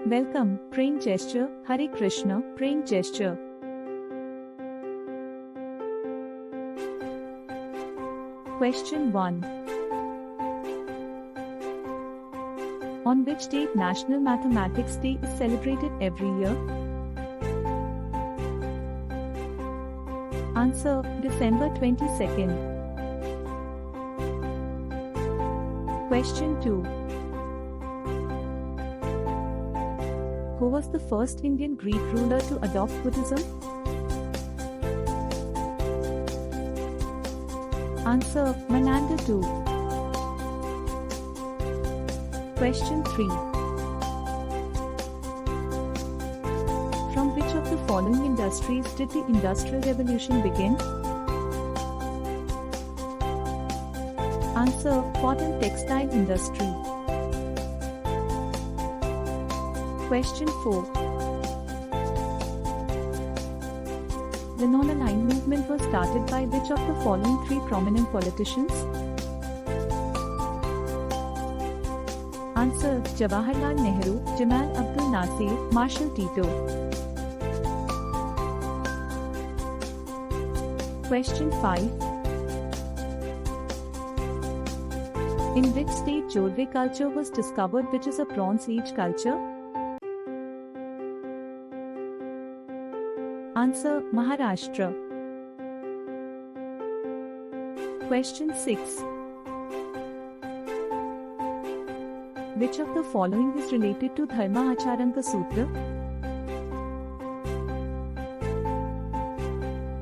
Welcome, praying gesture, Hare Krishna, praying gesture. Question 1. On which date National Mathematics Day is celebrated every year? Answer, December 22nd. Question 2. Who was the first Indian Greek ruler to adopt Buddhism? Answer, Menander II. Question 3. From which of the following industries did the Industrial Revolution begin? Answer, cotton textile industry. Question 4. The non-aligned movement was started by which of the following three prominent politicians? Answer, Jawaharlal Nehru, Jamal Abdul Nasir, Marshal Tito. Question 5. In which state Jorve culture was discovered, which is a Bronze Age culture? Answer, Maharashtra. Question 6. Which of the following is related to Dharma Acharanka Sutra?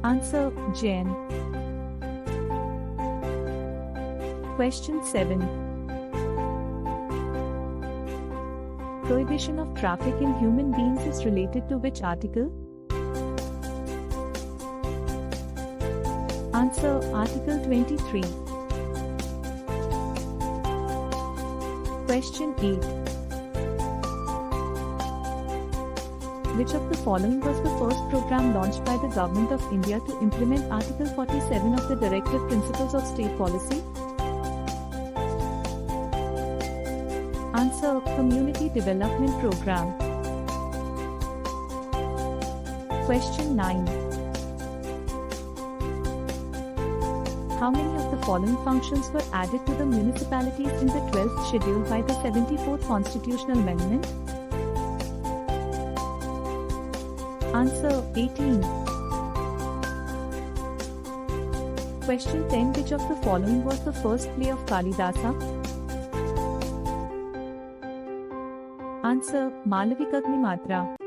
Answer, Gyan. Question 7. Prohibition of traffic in human beings is related to which article? Answer, Article 23. Question 8. Which of the following was the first program launched by the Government of India to implement Article 47 of the Directive Principles of State Policy? Answer, Community Development Program. Question 9. How many of the following functions were added to the municipalities in the 12th schedule by the 74th Constitutional Amendment? Answer, 18. Question 10. Which of the following was the first play of Kalidasa? Answer, Malavikagni Matra.